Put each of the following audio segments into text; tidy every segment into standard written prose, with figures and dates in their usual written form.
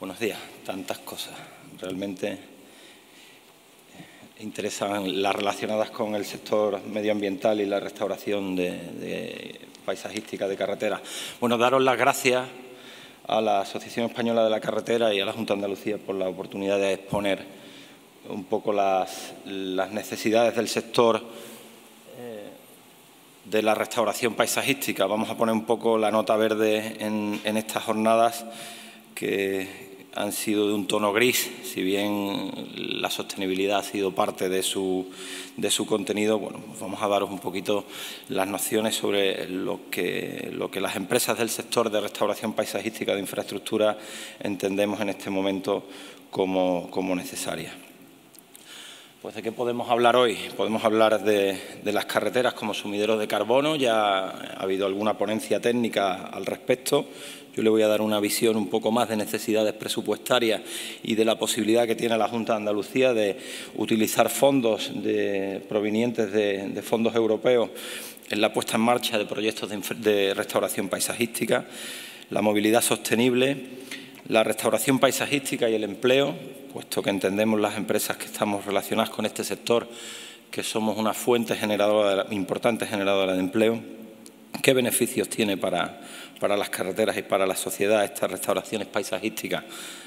Buenos días. Tantas cosas. Realmente interesan las relacionadas con el sector medioambiental y la restauración paisajística de carreteras. Bueno, daros las gracias a la Asociación Española de la Carretera y a la Junta de Andalucía por la oportunidad de exponer un poco las necesidades del sector de la restauración paisajística. Vamos a poner un poco la nota verde en estas jornadas que han sido de un tono gris, si bien la sostenibilidad ha sido parte de su contenido. Bueno, pues vamos a daros un poquito las nociones sobre lo que las empresas del sector de restauración paisajística de infraestructura entendemos en este momento como necesaria. Pues ¿de qué podemos hablar hoy? Podemos hablar de las carreteras como sumideros de carbono. Ya ha habido alguna ponencia técnica al respecto. Yo le voy a dar una visión un poco más de necesidades presupuestarias y de la posibilidad que tiene la Junta de Andalucía de utilizar fondos provenientes de fondos europeos en la puesta en marcha de proyectos de restauración paisajística, la movilidad sostenible, la restauración paisajística y el empleo, puesto que entendemos las empresas que estamos relacionadas con este sector que somos una fuente importante generadora de empleo. ¿Qué beneficios tiene para las carreteras y para la sociedad estas restauraciones paisajísticas,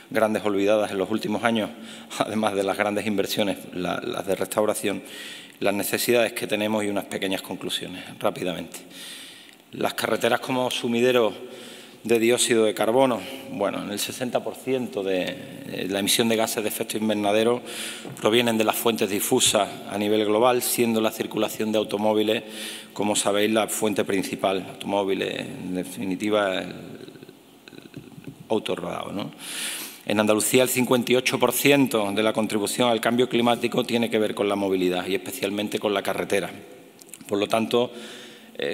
grandes olvidadas en los últimos años, además de las grandes inversiones, las de restauración, las necesidades que tenemos y unas pequeñas conclusiones, rápidamente? Las carreteras como sumideros de dióxido de carbono, bueno, en el 60% de la emisión de gases de efecto invernadero provienen de las fuentes difusas a nivel global, siendo la circulación de automóviles, como sabéis, la fuente principal. Automóviles, en definitiva, el auto rodado, ¿no? En Andalucía, el 58% de la contribución al cambio climático tiene que ver con la movilidad y especialmente con la carretera. Por lo tanto,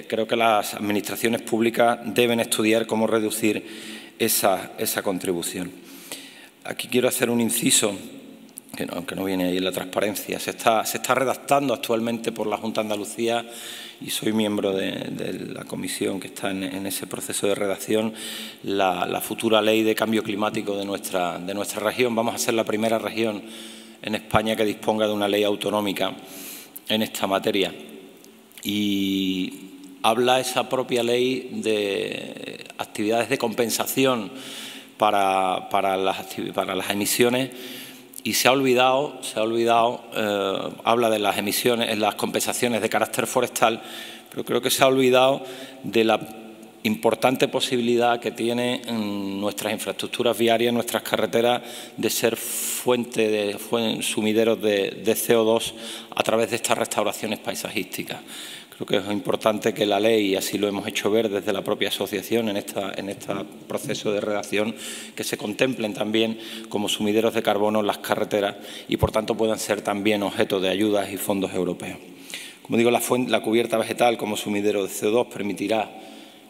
creo que las administraciones públicas deben estudiar cómo reducir esa contribución. Aquí quiero hacer un inciso, aunque no viene ahí en la transparencia. Se está redactando actualmente por la Junta de Andalucía y soy miembro de la comisión que está en ese proceso de redacción, la futura ley de cambio climático de nuestra región. Vamos a ser la primera región en España que disponga de una ley autonómica en esta materia. Y habla esa propia ley de actividades de compensación para las emisiones y se ha olvidado, habla de las emisiones, las compensaciones de carácter forestal, pero creo que se ha olvidado de la importante posibilidad que tienen nuestras infraestructuras viarias, nuestras carreteras, de ser sumideros de CO2 a través de estas restauraciones paisajísticas. Creo que es importante que la ley, y así lo hemos hecho ver desde la propia asociación en este proceso de redacción, que se contemplen también como sumideros de carbono las carreteras y, por tanto, puedan ser también objeto de ayudas y fondos europeos. Como digo, la cubierta vegetal como sumidero de CO2 permitirá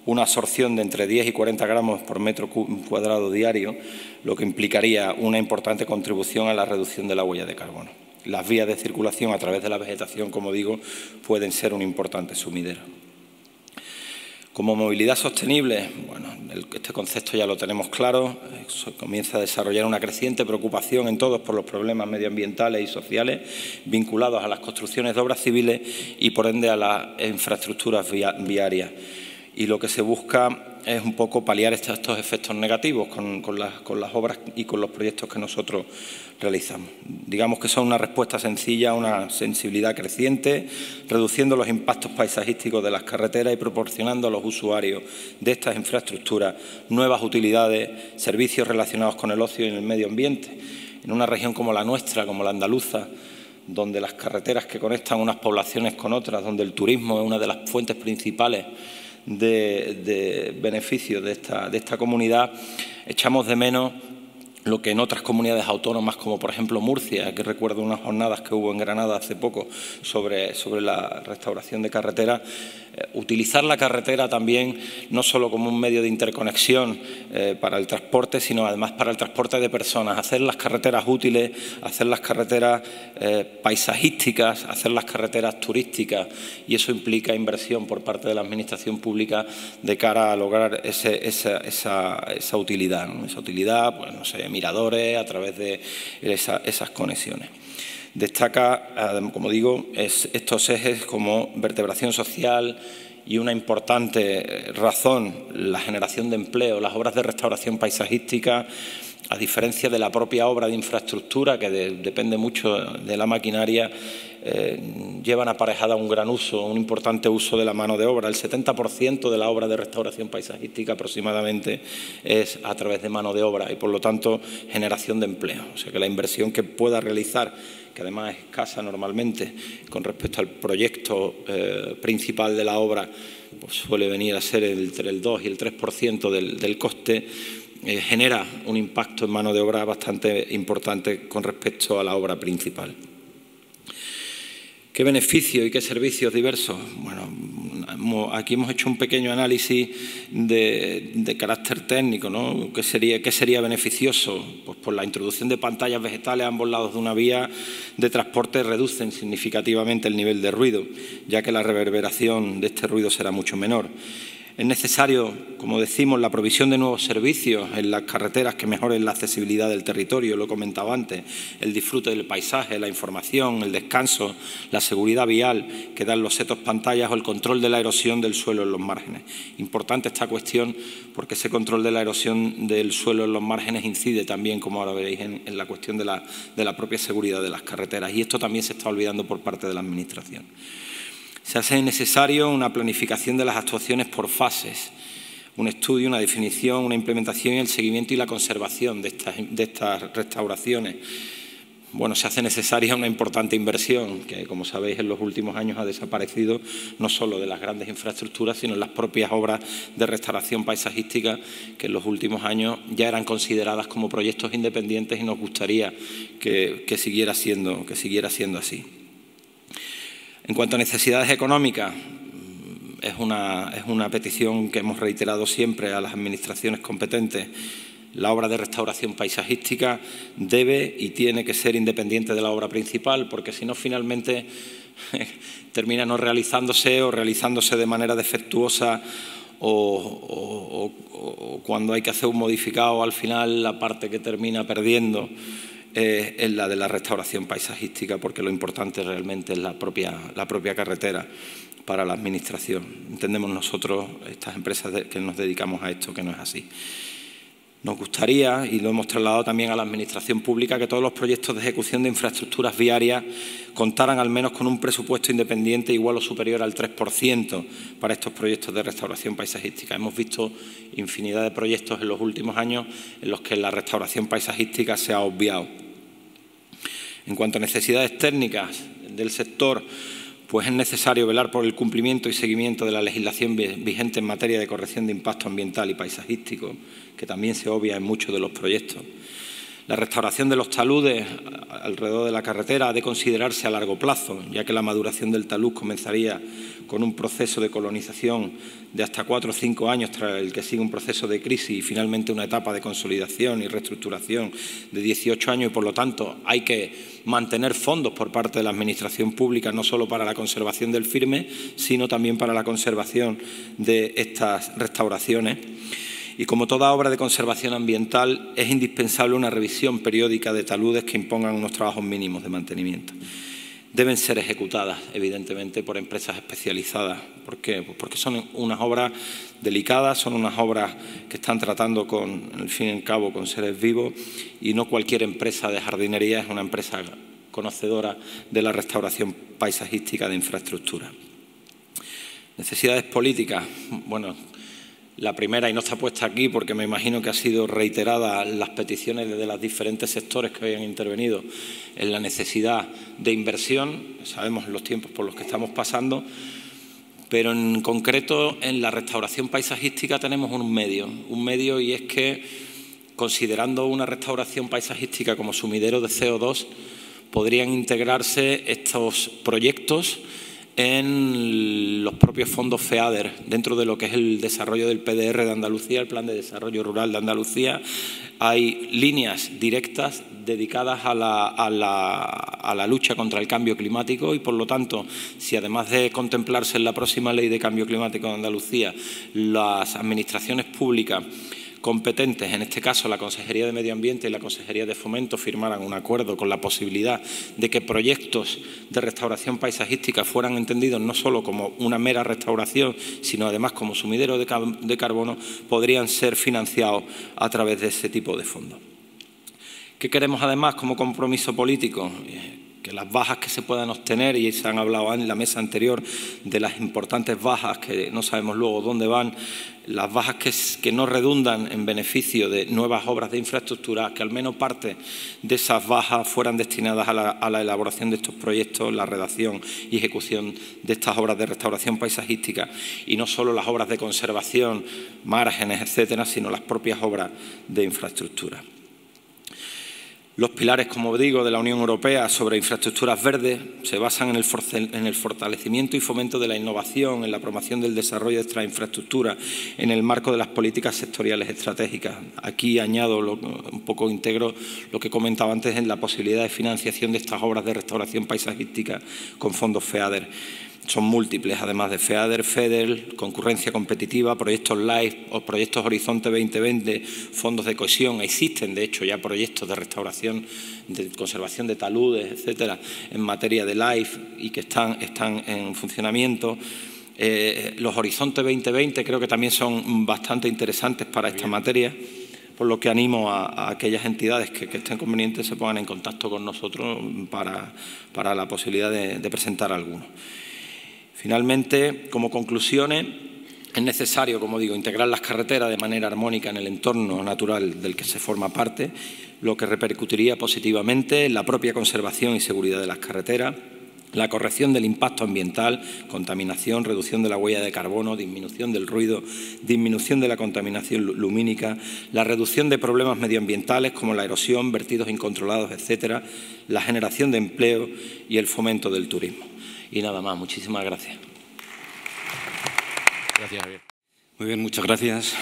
una absorción de entre 10 y 40 gramos por metro cuadrado diario, lo que implicaría una importante contribución a la reducción de la huella de carbono. Las vías de circulación a través de la vegetación, como digo, pueden ser un importante sumidero. Como movilidad sostenible, bueno, este concepto ya lo tenemos claro, comienza a desarrollar una creciente preocupación en todos por los problemas medioambientales y sociales vinculados a las construcciones de obras civiles y, por ende, a las infraestructuras viarias. Y lo que se busca es un poco paliar estos efectos negativos con las obras y con los proyectos que nosotros realizamos. Digamos que son una respuesta sencilla a una sensibilidad creciente, reduciendo los impactos paisajísticos de las carreteras y proporcionando a los usuarios de estas infraestructuras nuevas utilidades, servicios relacionados con el ocio y el medio ambiente. En una región como la nuestra, como la andaluza, donde las carreteras que conectan unas poblaciones con otras, donde el turismo es una de las fuentes principales de beneficio de esta comunidad, echamos de menos lo que en otras comunidades autónomas, como por ejemplo Murcia, que recuerdo unas jornadas que hubo en Granada hace poco sobre la restauración de carreteras, utilizar la carretera también no solo como un medio de interconexión para el transporte, sino además para el transporte de personas, hacer las carreteras útiles, hacer las carreteras paisajísticas, hacer las carreteras turísticas, y eso implica inversión por parte de la Administración pública de cara a lograr esa utilidad, ¿no? Esa utilidad, pues no sé, miradores, a través de esas conexiones. Destaca, como digo, estos ejes como vertebración social y una importante razón, la generación de empleo, las obras de restauración paisajística, a diferencia de la propia obra de infraestructura, que depende mucho de la maquinaria, llevan aparejada un gran uso, un importante uso de la mano de obra. El 70% de la obra de restauración paisajística aproximadamente es a través de mano de obra y, por lo tanto, generación de empleo. O sea que la inversión que pueda realizar, que además es escasa normalmente con respecto al proyecto principal de la obra, pues suele venir a ser entre el 2 y el 3% del coste, genera un impacto en mano de obra bastante importante con respecto a la obra principal. ¿Qué beneficios y qué servicios diversos? Bueno, aquí hemos hecho un pequeño análisis de carácter técnico, ¿no? ¿Qué sería beneficioso? Pues por la introducción de pantallas vegetales a ambos lados de una vía de transporte reducen significativamente el nivel de ruido, ya que la reverberación de este ruido será mucho menor. Es necesario, como decimos, la provisión de nuevos servicios en las carreteras que mejoren la accesibilidad del territorio, lo he comentado antes, el disfrute del paisaje, la información, el descanso, la seguridad vial que dan los setos pantallas o el control de la erosión del suelo en los márgenes. Importante esta cuestión porque ese control de la erosión del suelo en los márgenes incide también, como ahora veréis, en la cuestión de la propia seguridad de las carreteras, y esto también se está olvidando por parte de la Administración. Se hace necesario una planificación de las actuaciones por fases, un estudio, una definición, una implementación y el seguimiento y la conservación de estas restauraciones. Bueno, se hace necesaria una importante inversión que, como sabéis, en los últimos años ha desaparecido no solo de las grandes infraestructuras, sino en las propias obras de restauración paisajística que en los últimos años ya eran consideradas como proyectos independientes y nos gustaría que siguiera siendo así. En cuanto a necesidades económicas, es una petición que hemos reiterado siempre a las administraciones competentes. La obra de restauración paisajística debe y tiene que ser independiente de la obra principal, porque si no, finalmente termina no realizándose o realizándose de manera defectuosa o cuando hay que hacer un modificado, al final la parte que termina perdiendo es la de la restauración paisajística, porque lo importante realmente es la propia carretera para la Administración. Entendemos nosotros, estas empresas que nos dedicamos a esto, que no es así. Nos gustaría, y lo hemos trasladado también a la Administración Pública, que todos los proyectos de ejecución de infraestructuras viarias contaran al menos con un presupuesto independiente igual o superior al 3% para estos proyectos de restauración paisajística. Hemos visto infinidad de proyectos en los últimos años en los que la restauración paisajística se ha obviado. En cuanto a necesidades técnicas del sector, pues es necesario velar por el cumplimiento y seguimiento de la legislación vigente en materia de corrección de impacto ambiental y paisajístico, que también se obvia en muchos de los proyectos. La restauración de los taludes alrededor de la carretera ha de considerarse a largo plazo, ya que la maduración del talud comenzaría con un proceso de colonización de hasta 4 o 5 años, tras el que sigue un proceso de crisis y finalmente una etapa de consolidación y reestructuración de 18 años, y por lo tanto hay que mantener fondos por parte de la Administración Pública, no solo para la conservación del firme, sino también para la conservación de estas restauraciones. Y como toda obra de conservación ambiental, es indispensable una revisión periódica de taludes que impongan unos trabajos mínimos de mantenimiento. Deben ser ejecutadas, evidentemente, por empresas especializadas. ¿Por qué? Pues porque son unas obras delicadas, son unas obras que están tratando con, al fin y al cabo, con seres vivos, y no cualquier empresa de jardinería es una empresa conocedora de la restauración paisajística de infraestructura. Necesidades políticas. Bueno, la primera, y no está puesta aquí porque me imagino que ha sido reiterada las peticiones de los diferentes sectores que hoy han intervenido, en la necesidad de inversión. Sabemos los tiempos por los que estamos pasando, pero en concreto en la restauración paisajística tenemos un medio, y es que, considerando una restauración paisajística como sumidero de CO2, podrían integrarse estos proyectos en los propios fondos FEADER, dentro de lo que es el desarrollo del PDR de Andalucía, el Plan de Desarrollo Rural de Andalucía. Hay líneas directas dedicadas a la lucha contra el cambio climático, y por lo tanto, si además de contemplarse en la próxima Ley de Cambio Climático de Andalucía, las administraciones públicas competentes, en este caso la Consejería de Medio Ambiente y la Consejería de Fomento, firmaran un acuerdo con la posibilidad de que proyectos de restauración paisajística fueran entendidos no solo como una mera restauración, sino además como sumidero de carbono, podrían ser financiados a través de ese tipo de fondos. ¿Qué queremos además como compromiso político? Que las bajas que se puedan obtener, y se han hablado en la mesa anterior de las importantes bajas que no sabemos luego dónde van, las bajas que no redundan en beneficio de nuevas obras de infraestructura, que al menos parte de esas bajas fueran destinadas a la elaboración de estos proyectos, la redacción y ejecución de estas obras de restauración paisajística, y no solo las obras de conservación, márgenes, etcétera, sino las propias obras de infraestructura. Los pilares, como digo, de la Unión Europea sobre infraestructuras verdes se basan en el fortalecimiento y fomento de la innovación, en la promoción del desarrollo de estas infraestructuras, en el marco de las políticas sectoriales estratégicas. Aquí añado, un poco integro lo que comentaba antes en la posibilidad de financiación de estas obras de restauración paisajística con fondos FEADER. Son múltiples, además de FEADER, FEDER, concurrencia competitiva, proyectos LIFE o proyectos Horizonte 2020, fondos de cohesión. Existen, de hecho, ya proyectos de restauración, de conservación de taludes, etcétera, en materia de LIFE y que están en funcionamiento. Los Horizonte 2020 creo que también son bastante interesantes para esta materia, por lo que animo a aquellas entidades que estén convenientes se pongan en contacto con nosotros para la posibilidad de presentar algunos. Finalmente, como conclusiones, es necesario, como digo, integrar las carreteras de manera armónica en el entorno natural del que se forma parte, lo que repercutiría positivamente en la propia conservación y seguridad de las carreteras, la corrección del impacto ambiental, contaminación, reducción de la huella de carbono, disminución del ruido, disminución de la contaminación lumínica, la reducción de problemas medioambientales como la erosión, vertidos incontrolados, etcétera, la generación de empleo y el fomento del turismo. Y nada más, muchísimas gracias. Gracias, Javier. Muy bien, muchas gracias.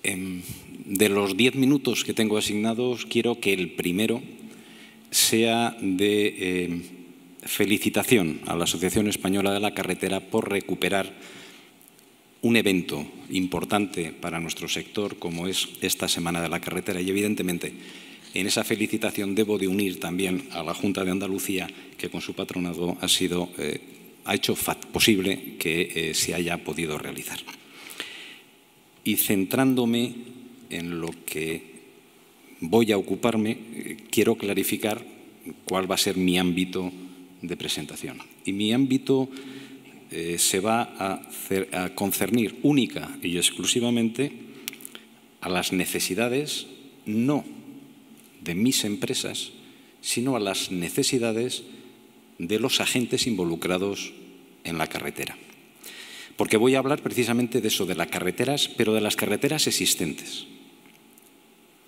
De los 10 minutos que tengo asignados, quiero que el primero sea de felicitación a la Asociación Española de la Carretera por recuperar un evento importante para nuestro sector como es esta Semana de la Carretera. Y evidentemente, en esa felicitación debo de unir también a la Junta de Andalucía, que con su patronado ha hecho posible que se haya podido realizar. Y centrándome en lo que voy a ocuparme, quiero clarificar cuál va a ser mi ámbito de presentación. Y mi ámbito se va a concernir única y exclusivamente a las necesidades, no de mis empresas, sino a las necesidades de los agentes involucrados en la carretera. Porque voy a hablar precisamente de eso, de las carreteras, pero de las carreteras existentes,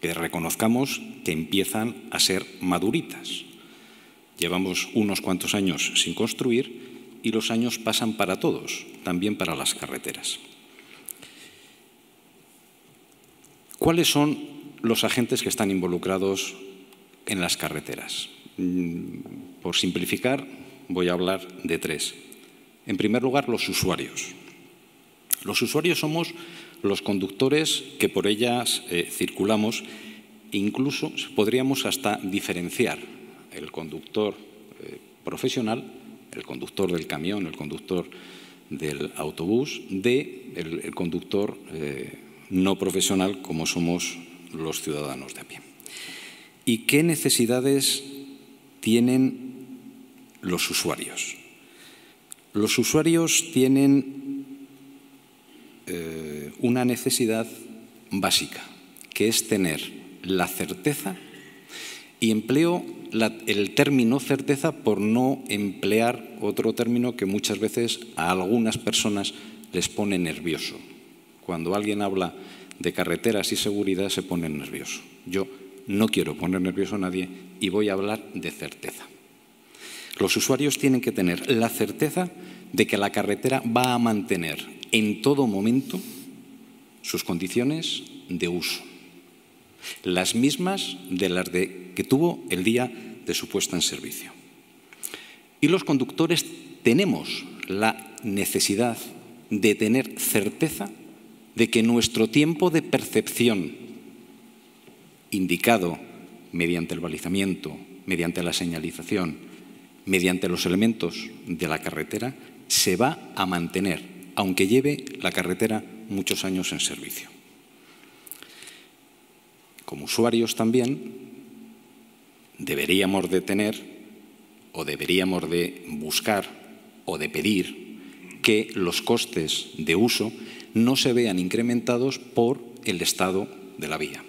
que reconozcamos que empiezan a ser maduritas. Llevamos unos cuantos años sin construir y los años pasan para todos, también para las carreteras. ¿Cuáles son los agentes que están involucrados en las carreteras? Por simplificar, voy a hablar de 3. En primer lugar, los usuarios. Los usuarios somos los conductores que por ellas circulamos, e incluso podríamos hasta diferenciar el conductor profesional, el conductor del camión, el conductor del autobús, del conductor no profesional como somos los ciudadanos de a pie. ¿Y qué necesidades tienen los usuarios? Los usuarios tienen una necesidad básica, que es tener la certeza, y empleo el término certeza por no emplear otro término que muchas veces a algunas personas les pone nervioso. Cuando alguien habla de carreteras y seguridad se pone nervioso. Yo no quiero poner nervioso a nadie y voy a hablar de certeza. Los usuarios tienen que tener la certeza de que la carretera va a mantener en todo momento sus condiciones de uso, las mismas de las que tuvo el día de su puesta en servicio. Y los conductores tenemos la necesidad de tener certeza de que nuestro tiempo de percepción, indicado mediante el balizamiento, mediante la señalización, mediante los elementos de la carretera, se va a mantener, aunque lleve la carretera muchos años en servicio. Como usuarios también deberíamos de tener o deberíamos de buscar o de pedir que los costes de uso no se vean incrementados por el estado de la vía.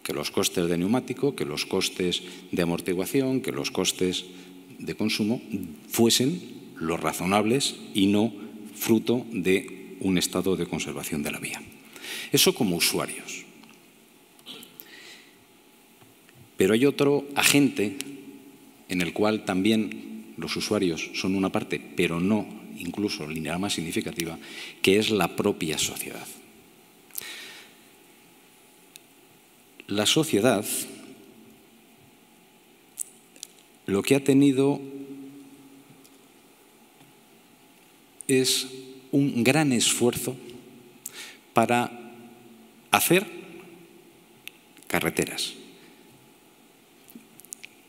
Que los costes de neumático, que los costes de amortiguación, que los costes de consumo fuesen los razonables y no fruto de un estado de conservación de la vía. Eso como usuarios. Pero hay otro agente en el cual también los usuarios son una parte, pero no incluso la más significativa, que es la propia sociedad. La sociedad lo que ha tenido es un gran esfuerzo para hacer carreteras.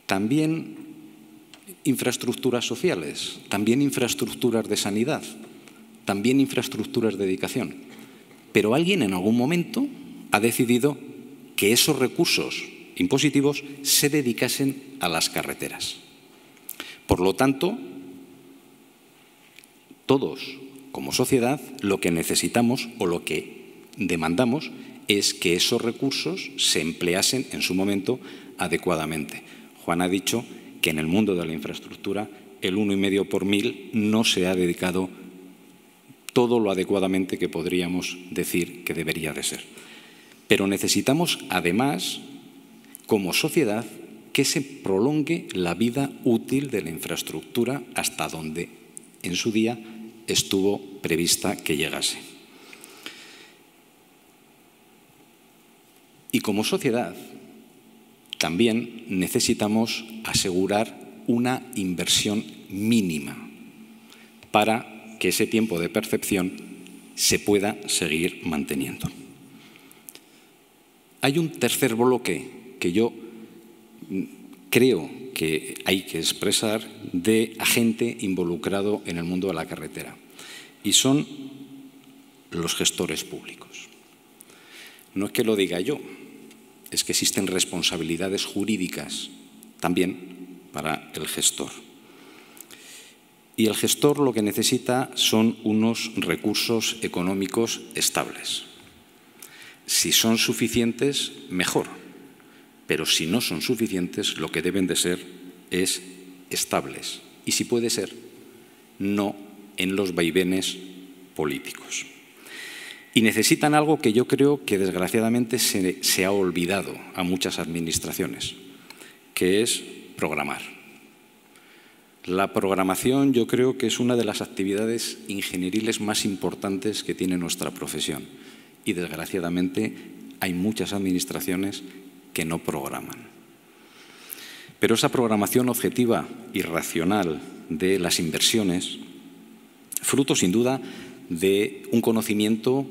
También infraestructuras sociales, también infraestructuras de sanidad, también infraestructuras de educación. Pero alguien en algún momento ha decidido que esos recursos impositivos se dedicasen a las carreteras. Por lo tanto, todos, como sociedad, lo que necesitamos o lo que demandamos es que esos recursos se empleasen en su momento adecuadamente. Juan ha dicho que en el mundo de la infraestructura el 1,5 por 1000 no se ha dedicado todo lo adecuadamente que podríamos decir que debería de ser. Pero necesitamos, además, como sociedad, que se prolongue la vida útil de la infraestructura hasta donde en su día estuvo prevista que llegase. Y como sociedad, también necesitamos asegurar una inversión mínima para que ese tiempo de percepción se pueda seguir manteniendo. Hay un tercer bloque que yo creo que hay que expresar de agente involucrado en el mundo de la carretera y son los gestores públicos. No es que lo diga yo, es que existen responsabilidades jurídicas también para el gestor. Y el gestor lo que necesita son unos recursos económicos estables. Si son suficientes, mejor. Pero si no son suficientes, lo que deben de ser es estables. Y si puede ser, no en los vaivenes políticos. Y necesitan algo que yo creo que desgraciadamente se ha olvidado a muchas administraciones, que es programar. La programación yo creo que es una de las actividades ingenieriles más importantes que tiene nuestra profesión y desgraciadamente hay muchas administraciones que no programan. Pero esa programación objetiva y racional de las inversiones, fruto sin duda de un conocimiento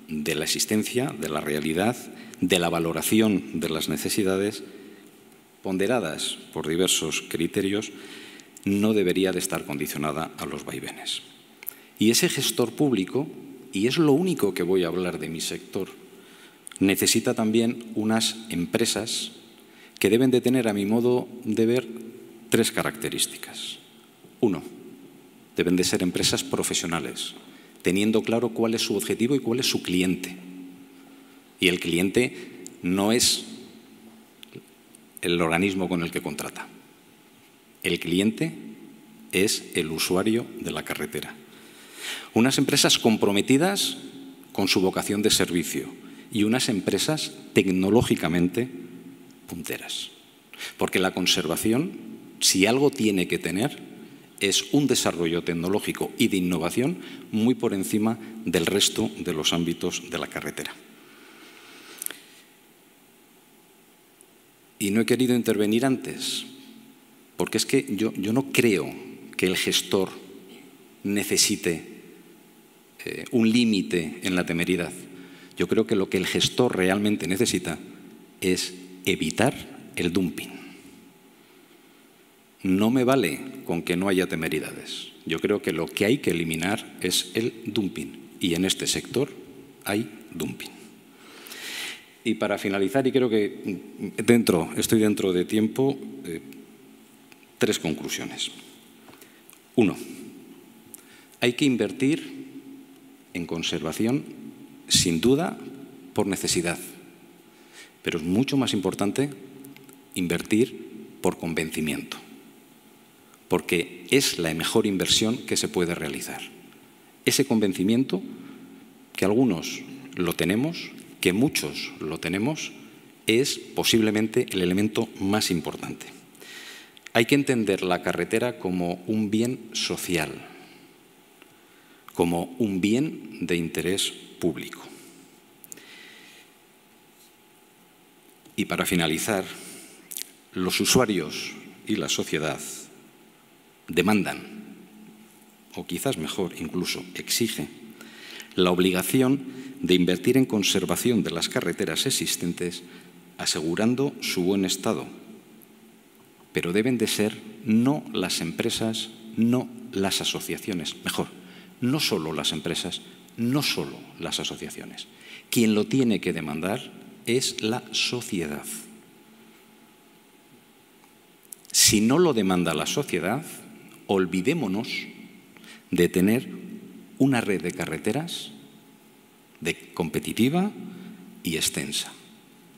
de la existencia, de la realidad, de la valoración de las necesidades, ponderadas por diversos criterios, no debería de estar condicionada a los vaivenes. Y ese gestor público, y es lo único que voy a hablar de mi sector, necesita también unas empresas que deben de tener, a mi modo de ver, 3 características. 1, deben de ser empresas profesionales, teniendo claro cuál es su objetivo y cuál es su cliente. Y el cliente no es el organismo con el que contrata. El cliente es el usuario de la carretera. Unas empresas comprometidas con su vocación de servicio y unas empresas tecnológicamente punteras. Porque la conservación, si algo tiene que tener, es un desarrollo tecnológico y de innovación muy por encima del resto de los ámbitos de la carretera. Y no he querido intervenir antes, porque es que yo no creo que el gestor necesite un límite en la temeridad. Yo creo que lo que el gestor realmente necesita es evitar el dumping. No me vale con que no haya temeridades. Yo creo que lo que hay que eliminar es el dumping. Y en este sector hay dumping. Y para finalizar, y creo que estoy dentro de tiempo, 3 conclusiones. 1. Hay que invertir en conservación, sin duda, por necesidad. Pero es mucho más importante invertir por convencimiento, porque es la mejor inversión que se puede realizar. Ese convencimiento, que algunos lo tenemos, que muchos lo tenemos, es posiblemente el elemento más importante. Hay que entender la carretera como un bien social, como un bien de interés público. Y para finalizar, los usuarios y la sociedad demandan, o quizás mejor incluso exige, la obligación de invertir en conservación de las carreteras existentes, asegurando su buen estado. Pero deben de ser no las empresas, no las asociaciones. Mejor, no solo las empresas, no solo las asociaciones. Quien lo tiene que demandar es la sociedad. Si no lo demanda la sociedad, olvidémonos de tener una red de carreteras competitiva y extensa.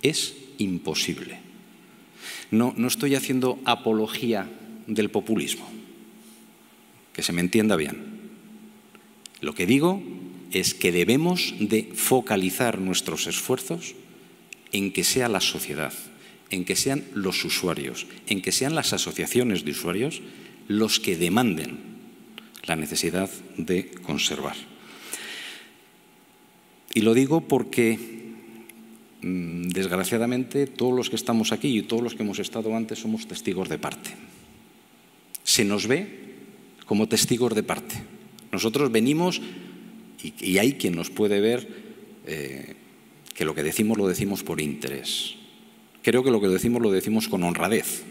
Es imposible. No estoy haciendo apología del populismo, que se me entienda bien. Lo que digo es que debemos de focalizar nuestros esfuerzos en que sea la sociedad, en que sean los usuarios, en que sean las asociaciones de usuarios los que demanden la necesidad de conservar. Y lo digo porque, desgraciadamente, todos los que estamos aquí y todos los que hemos estado antes somos testigos de parte. Se nos ve como testigos de parte. Nosotros venimos, y hay quien nos puede ver, que lo que decimos lo decimos por interés. Creo que lo que decimos lo decimos con honradez,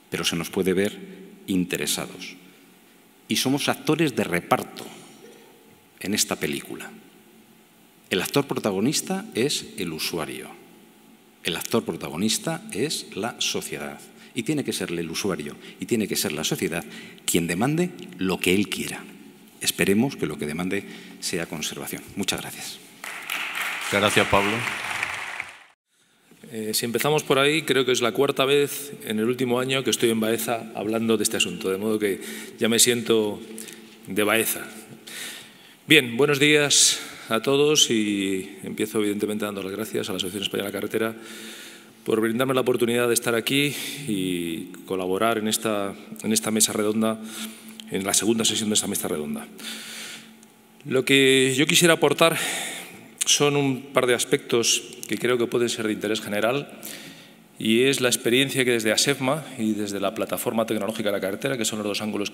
pero se nos puede ver interesados. Y somos actores de reparto en esta película. El actor protagonista es el usuario. El actor protagonista es la sociedad. Y tiene que ser el usuario y tiene que ser la sociedad quien demande lo que él quiera. Esperemos que lo que demande sea conservación. Muchas gracias. Muchas gracias, Pablo. Si empezamos por ahí, creo que es la 4ª vez en el último año que estoy en Baeza hablando de este asunto, de modo que ya me siento de Baeza. Bien, buenos días a todos y empiezo evidentemente dando las gracias a la Asociación Española de la Carretera por brindarme la oportunidad de estar aquí y colaborar en esta mesa redonda, en la segunda sesión de esta mesa redonda. Lo que yo quisiera aportar son un par de aspectos que creo que pueden ser de interés general y es la experiencia que desde ASEFMA y desde la Plataforma Tecnológica de la Carretera, que son los 2 ángulos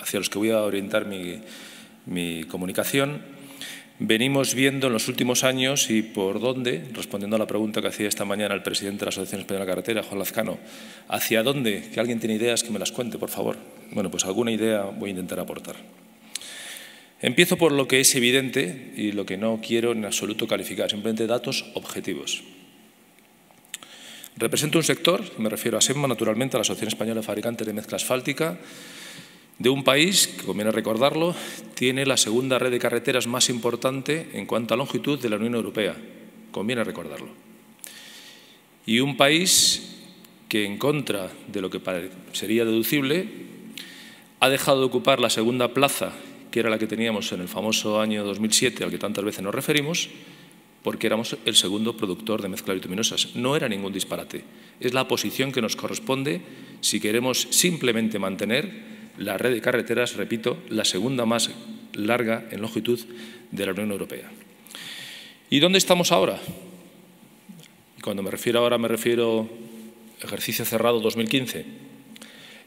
hacia los que voy a orientar mi comunicación, venimos viendo en los últimos años y por dónde, respondiendo a la pregunta que hacía esta mañana el presidente de la Asociación Española de la Carretera, Juan Lazcano, hacia dónde, que alguien tiene ideas que me las cuente, por favor. Bueno, pues alguna idea voy a intentar aportar. Empiezo por lo que es evidente y lo que no quiero en absoluto calificar, simplemente datos objetivos. Represento un sector, me refiero a ASEFMA, naturalmente, a la Asociación Española de Fabricantes de Mezcla Asfáltica, de un país que, conviene recordarlo, tiene la segunda red de carreteras más importante en cuanto a longitud de la Unión Europea. Conviene recordarlo. Y un país que, en contra de lo que sería deducible, ha dejado de ocupar la segunda plaza, que era la que teníamos en el famoso año 2007, al que tantas veces nos referimos, porque éramos el segundo productor de mezclas bituminosas. No era ningún disparate. Es la posición que nos corresponde si queremos simplemente mantener la red de carreteras, repito, la segunda más larga en longitud de la Unión Europea. ¿Y dónde estamos ahora? Cuando me refiero ahora, me refiero ejercicio cerrado 2015,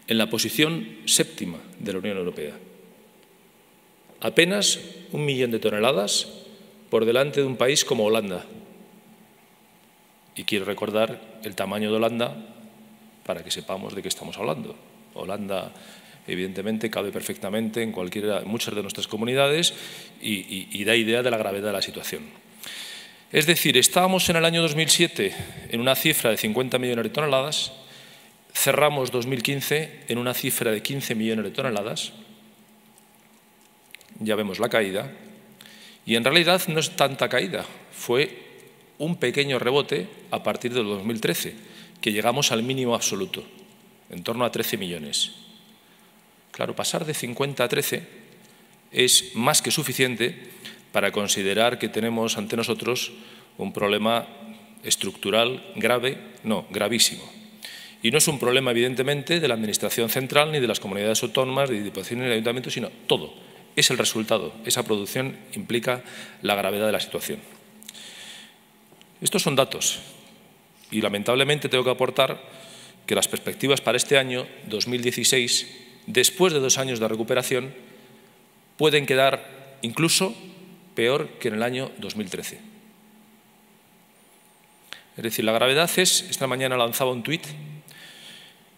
en la posición 7ª de la Unión Europea. apenas 1 millón de toneladas por delante de un país como Holanda. Y quiero recordar el tamaño de Holanda para que sepamos de qué estamos hablando. Holanda, evidentemente, cabe perfectamente en muchas de nuestras comunidades y da idea de la gravedad de la situación. Es decir, estábamos en el año 2007 en una cifra de 50 millones de toneladas, cerramos 2015 en una cifra de 15 millones de toneladas, ya vemos la caída, y en realidad no es tanta caída, fue un pequeño rebote a partir del 2013, que llegamos al mínimo absoluto, en torno a 13 millones. Claro, pasar de 50 a 13 es más que suficiente para considerar que tenemos ante nosotros un problema estructural grave, no, gravísimo. Y no es un problema, evidentemente, de la Administración central ni de las comunidades autónomas, de diputaciones y ayuntamientos, sino todo. Es el resultado. Esa producción implica la gravedad de la situación. Estos son datos y, lamentablemente, tengo que aportar que las perspectivas para este año 2016, después de 2 años de recuperación, pueden quedar incluso peor que en el año 2013. Es decir, la gravedad es, esta mañana lanzaba un tuit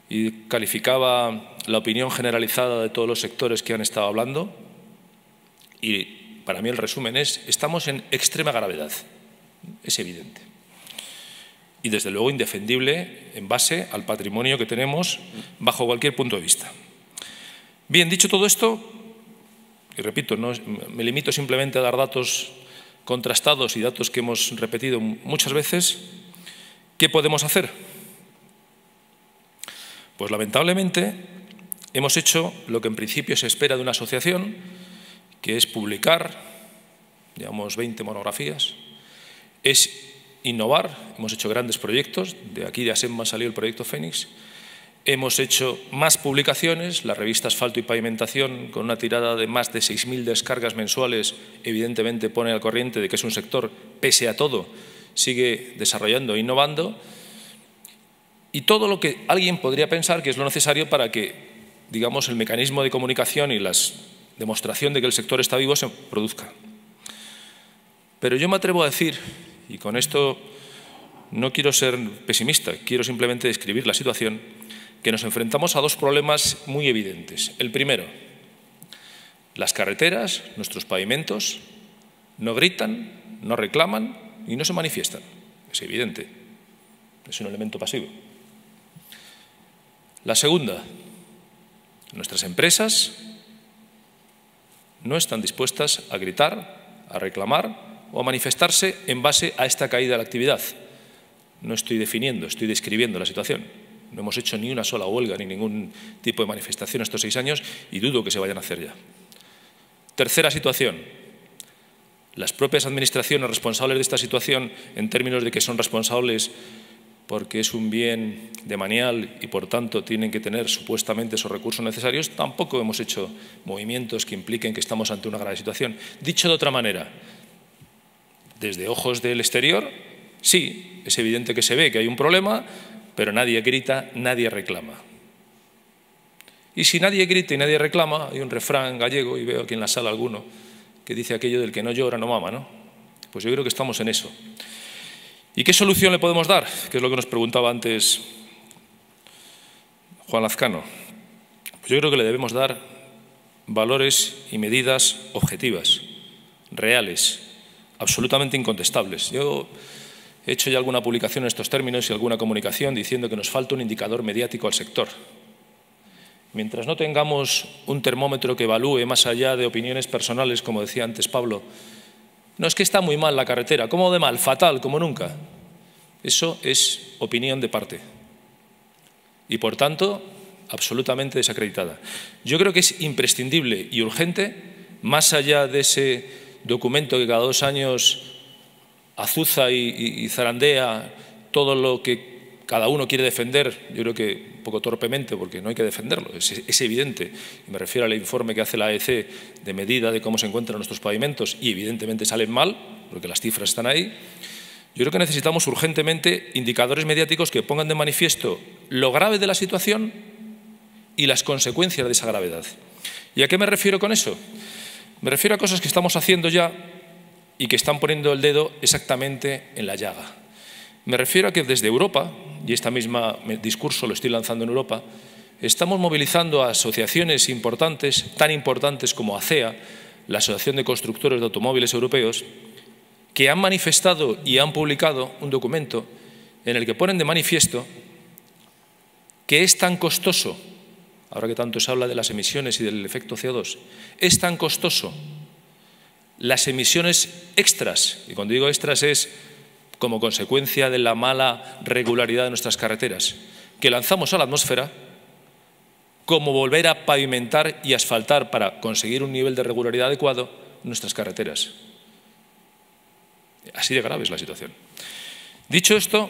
y calificaba la opinión generalizada de todos los sectores que han estado hablando y para mí el resumen es, estamos en extrema gravedad, es evidente. Y desde luego indefendible en base al patrimonio que tenemos bajo cualquier punto de vista. Bien, dicho todo esto, y repito, no me limito simplemente a dar datos contrastados y datos que hemos repetido muchas veces, ¿qué podemos hacer? Pues lamentablemente hemos hecho lo que en principio se espera de una asociación, que es publicar, llevamos 20 monografías, es innovar, hemos hecho grandes proyectos, de aquí de ASEMA salió el proyecto Fénix, hemos hecho más publicaciones, la revista Asfalto y Pavimentación, con una tirada de más de 6.000 descargas mensuales, evidentemente pone al corriente de que es un sector, pese a todo, sigue desarrollando e innovando, y todo lo que alguien podría pensar que es lo necesario para que, digamos, el mecanismo de comunicación y la demostración de que el sector está vivo se produzca. Pero yo me atrevo a decir, y con esto no quiero ser pesimista, quiero simplemente describir la situación, que nos enfrentamos a 2 problemas muy evidentes. El primero, las carreteras, nuestros pavimentos, no gritan, no reclaman y no se manifiestan. Es evidente, es un elemento pasivo. La segunda, nuestras empresas no están dispuestas a gritar, a reclamar o a manifestarse en base a esta caída de la actividad. No estoy definiendo, estoy describiendo la situación. No hemos hecho ni una sola huelga ni ningún tipo de manifestación estos 6 años y dudo que se vayan a hacer ya. Tercera situación. Las propias administraciones responsables de esta situación, en términos de que son responsables porque es un bien demanial y, por tanto, tienen que tener supuestamente esos recursos necesarios, tampoco hemos hecho movimientos que impliquen que estamos ante una grave situación. Dicho de otra manera, desde ojos del exterior, sí, es evidente que se ve que hay un problema, pero nadie grita, nadie reclama. Y si nadie grita y nadie reclama, hay un refrán gallego, y veo aquí en la sala alguno, que dice aquello del que no llora no mama, ¿no? Pues yo creo que estamos en eso. ¿Y qué solución le podemos dar? Que es lo que nos preguntaba antes Juan Lazcano. Pues yo creo que le debemos dar valores y medidas objetivas, reales, absolutamente incontestables. Yo he hecho ya alguna publicación en estos términos y alguna comunicación diciendo que nos falta un indicador mediático al sector. Mientras no tengamos un termómetro que evalúe más allá de opiniones personales, como decía antes Pablo, no es que está muy mal la carretera, ¿cómo de mal? Fatal, como nunca. Eso es opinión de parte y, por tanto, absolutamente desacreditada. Yo creo que es imprescindible y urgente, más allá de ese documento que cada 2 años azuza y zarandea todo lo que cada uno quiere defender, yo creo que un poco torpemente, porque no hay que defenderlo, es evidente. Y me refiero al informe que hace la AEC de medida de cómo se encuentran nuestros pavimentos y evidentemente salen mal, porque las cifras están ahí. Yo creo que necesitamos urgentemente indicadores mediáticos que pongan de manifiesto lo grave de la situación y las consecuencias de esa gravedad. ¿Y a qué me refiero con eso? Me refiero a cosas que estamos haciendo ya y que están poniendo el dedo exactamente en la llaga. Me refiero a que desde Europa, y este mismo discurso lo estoy lanzando en Europa, estamos movilizando a asociaciones importantes, tan importantes como ACEA, la Asociación de Constructores de Automóviles Europeos, que han manifestado y han publicado un documento en el que ponen de manifiesto que es tan costoso, ahora que tanto se habla de las emisiones y del efecto CO2, es tan costoso las emisiones extras, y cuando digo extras es como consecuencia de la mala regularidad de nuestras carreteras, que lanzamos a la atmósfera, como volver a pavimentar y asfaltar para conseguir un nivel de regularidad adecuado nuestras carreteras. Así de grave es la situación. Dicho esto,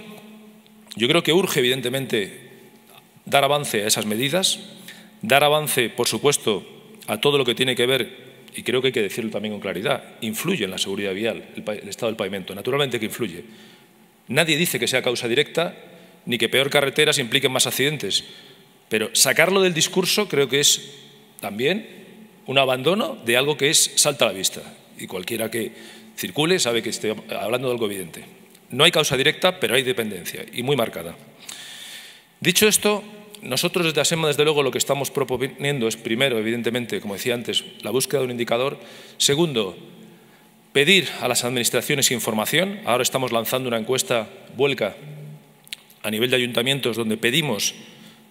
yo creo que urge, evidentemente, dar avance a esas medidas, dar avance, por supuesto, a todo lo que tiene que ver, y creo que hay que decirlo también con claridad, influye en la seguridad vial el estado del pavimento, naturalmente que influye. Nadie dice que sea causa directa, ni que peor carreteras impliquen más accidentes, pero sacarlo del discurso creo que es también un abandono de algo que salta a la vista, y cualquiera que circule sabe que estoy hablando de algo evidente. No hay causa directa, pero hay dependencia, y muy marcada. Dicho esto, nosotros desde ASEMA, desde luego, lo que estamos proponiendo es, primero, evidentemente, como decía antes, la búsqueda de un indicador. Segundo, pedir a las administraciones información. Ahora estamos lanzando una encuesta vuelca a nivel de ayuntamientos donde pedimos,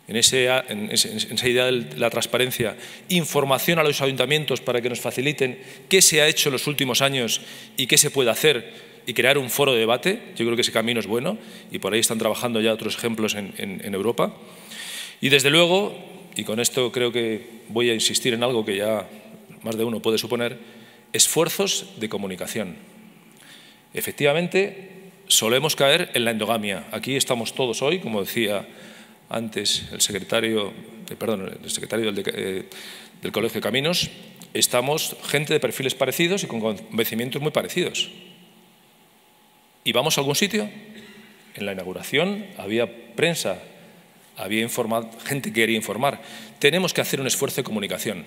en esa idea de la transparencia, información a los ayuntamientos para que nos faciliten qué se ha hecho en los últimos años y qué se puede hacer y crear un foro de debate. Yo creo que ese camino es bueno y por ahí están trabajando ya otros ejemplos en Europa. Y desde luego, y con esto creo que voy a insistir en algo que ya más de uno puede suponer, esfuerzos de comunicación. Efectivamente, solemos caer en la endogamia. Aquí estamos todos hoy, como decía antes el secretario del Colegio de Caminos, estamos gente de perfiles parecidos y con convencimientos muy parecidos. ¿Y vamos a algún sitio? En la inauguración había prensa, había gente que quería informar. Tenemos que hacer un esfuerzo de comunicación.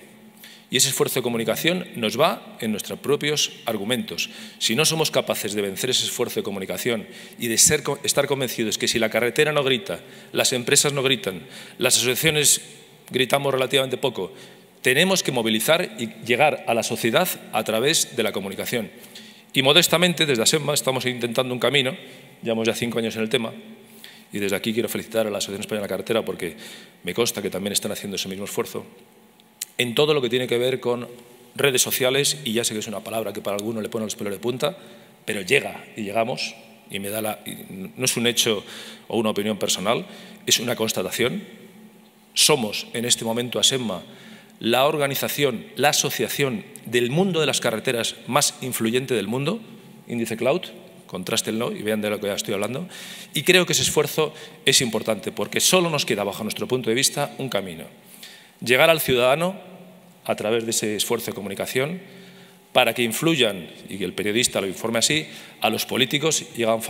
Y ese esfuerzo de comunicación nos va en nuestros propios argumentos. Si no somos capaces de vencer ese esfuerzo de comunicación y de estar convencidos que si la carretera no grita, las empresas no gritan, las asociaciones gritamos relativamente poco, tenemos que movilizar y llegar a la sociedad a través de la comunicación. Y modestamente, desde ASEMA, estamos intentando un camino, llevamos ya 5 años en el tema, y desde aquí quiero felicitar a la Asociación Española de la Carretera porque me consta que también están haciendo ese mismo esfuerzo, en todo lo que tiene que ver con redes sociales, y ya sé que es una palabra que para algunos le pone los pelos de punta, pero llega y llegamos, y no es un hecho o una opinión personal, es una constatación. Somos en este momento ASEMA la organización, la asociación del mundo de las carreteras más influyente del mundo, índice Cloud, contrástenlo y vean de lo que ya estoy hablando, y creo que ese esfuerzo es importante porque solo nos queda, bajo nuestro punto de vista, un camino. Llegar al ciudadano a través de ese esfuerzo de comunicación para que influyan, y que el periodista lo informe así, a los políticos y hagan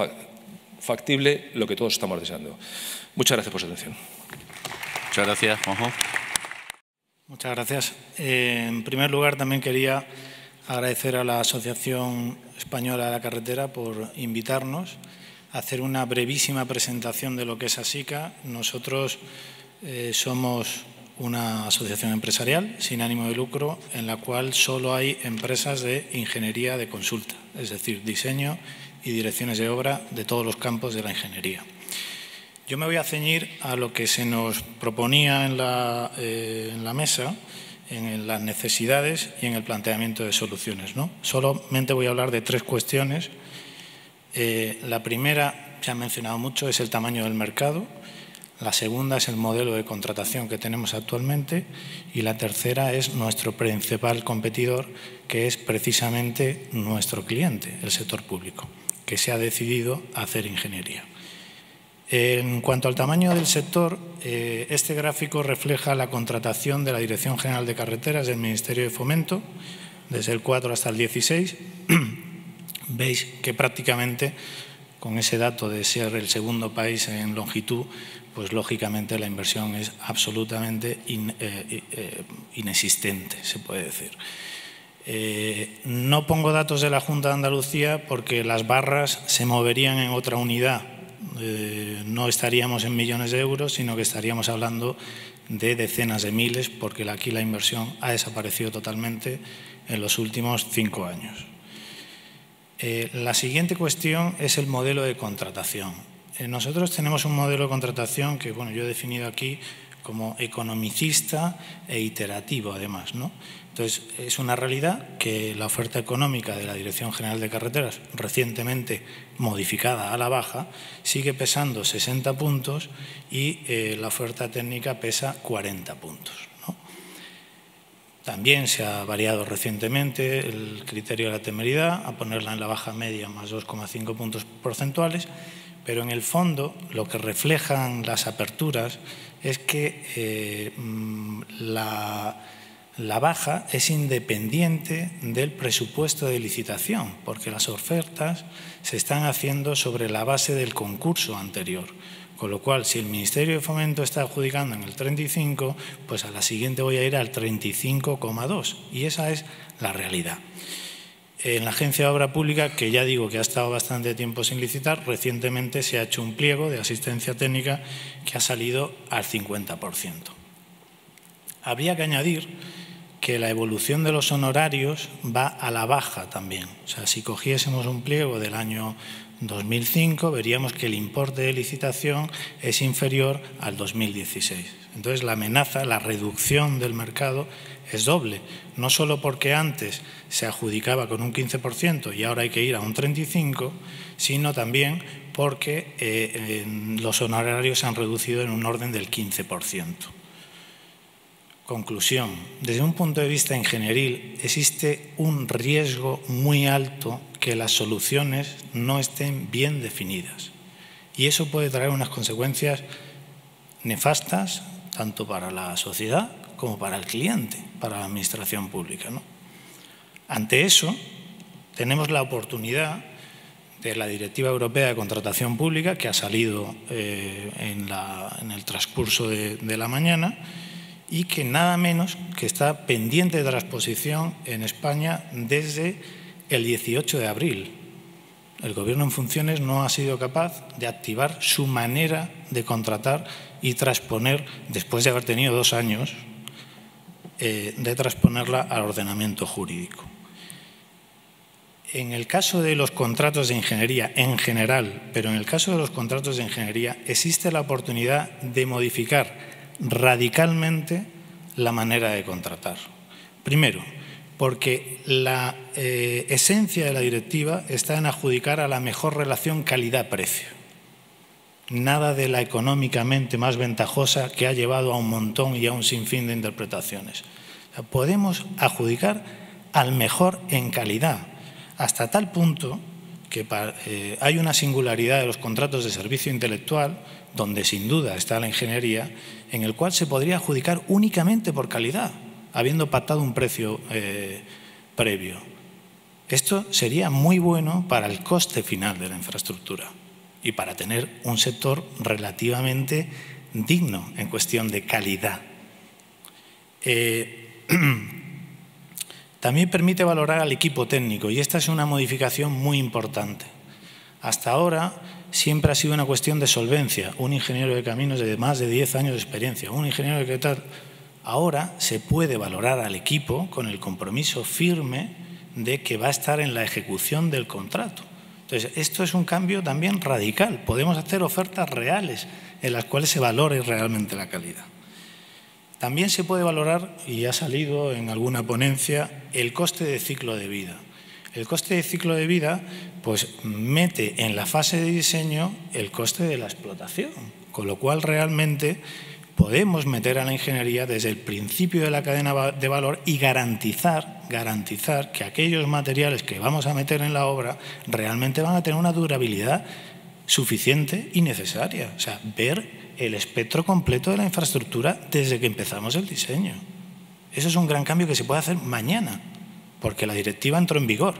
factible lo que todos estamos deseando. Muchas gracias por su atención. Muchas gracias, Juanjo. Muchas gracias. En primer lugar, también quería agradecer a la Asociación Española de la Carretera por invitarnos a hacer una brevísima presentación de lo que es ASICA. Nosotros somos una asociación empresarial sin ánimo de lucro en la cual solo hay empresas de ingeniería de consulta, es decir, diseño y direcciones de obra de todos los campos de la ingeniería. Yo me voy a ceñir a lo que se nos proponía en la mesa, en las necesidades y en el planteamiento de soluciones, ¿no? Solamente voy a hablar de 3 cuestiones. La primera, se ha mencionado mucho, es el tamaño del mercado. La segunda es el modelo de contratación que tenemos actualmente y la tercera es nuestro principal competidor, que es precisamente nuestro cliente, el sector público, que se ha decidido a hacer ingeniería. En cuanto al tamaño del sector, este gráfico refleja la contratación de la Dirección General de Carreteras del Ministerio de Fomento desde el 4 hasta el 16. Veis que prácticamente con ese dato de ser el segundo país en longitud, pues lógicamente la inversión es absolutamente inexistente, se puede decir. No pongo datos de la Junta de Andalucía porque las barras se moverían en otra unidad. No estaríamos en millones de euros, sino que estaríamos hablando de decenas de miles, porque aquí la inversión ha desaparecido totalmente en los últimos 5 años. La siguiente cuestión es el modelo de contratación. Nosotros tenemos un modelo de contratación que yo he definido aquí como economicista e iterativo, además, ¿no? Entonces, es una realidad que la oferta económica de la Dirección General de Carreteras, recientemente modificada a la baja, sigue pesando 60 puntos y la oferta técnica pesa 40 puntos, ¿no? También se ha variado recientemente el criterio de la temeridad a ponerla en la baja media más 2,5 puntos porcentuales, pero en el fondo lo que reflejan las aperturas es que la baja es independiente del presupuesto de licitación, porque las ofertas se están haciendo sobre la base del concurso anterior. Con lo cual, si el Ministerio de Fomento está adjudicando en el 35, pues a la siguiente voy a ir al 35,2. Y esa es la realidad. En la Agencia de Obra Pública, que ya digo que ha estado bastante tiempo sin licitar, recientemente se ha hecho un pliego de asistencia técnica que ha salido al 50%. Habría que añadir que la evolución de los honorarios va a la baja también. O sea, si cogiésemos un pliego del año 2005, veríamos que el importe de licitación es inferior al 2016. Entonces, la amenaza, la reducción del mercado es doble, no solo porque antes se adjudicaba con un 15% y ahora hay que ir a un 35%, sino también porque los honorarios se han reducido en un orden del 15%. Conclusión. Desde un punto de vista ingenieril, existe un riesgo muy alto que las soluciones no estén bien definidas. Y eso puede traer unas consecuencias nefastas tanto para la sociedad como para el cliente, para la administración pública, ¿no? Ante eso, tenemos la oportunidad de la Directiva Europea de Contratación Pública, que ha salido en el transcurso de la mañana, y que nada menos que está pendiente de transposición en España desde el 18 de abril. El Gobierno en funciones no ha sido capaz de activar su manera de contratar y transponer, después de haber tenido 2 años, de transponerla al ordenamiento jurídico. En el caso de los contratos de ingeniería en general, pero en el caso de los contratos de ingeniería, existe la oportunidad de modificar radicalmente la manera de contratar. Primero, porque la esencia de la directiva está en adjudicar a la mejor relación calidad-precio. Nada de la económicamente más ventajosa que ha llevado a un montón y a un sinfín de interpretaciones. O sea, podemos adjudicar al mejor en calidad, hasta tal punto que hay una singularidad de los contratos de servicio intelectual, donde sin duda está la ingeniería, en el cual se podría adjudicar únicamente por calidad, habiendo pactado un precio previo. Esto sería muy bueno para el coste final de la infraestructura y para tener un sector relativamente digno en cuestión de calidad. También permite valorar al equipo técnico, y esta es una modificación muy importante. Hasta ahora siempre ha sido una cuestión de solvencia, un ingeniero de caminos de más de 10 años de experiencia, un ingeniero de tal. Ahora se puede valorar al equipo con el compromiso firme de que va a estar en la ejecución del contrato. Entonces, esto es un cambio también radical. Podemos hacer ofertas reales en las cuales se valore realmente la calidad. También se puede valorar, y ha salido en alguna ponencia, el coste de ciclo de vida. El coste de ciclo de vida pues mete en la fase de diseño el coste de la explotación, con lo cual realmente podemos meter a la ingeniería desde el principio de la cadena de valor y garantizar que aquellos materiales que vamos a meter en la obra realmente van a tener una durabilidad suficiente y necesaria. O sea, ver el espectro completo de la infraestructura desde que empezamos el diseño. Eso es un gran cambio que se puede hacer mañana, porque la directiva entró en vigor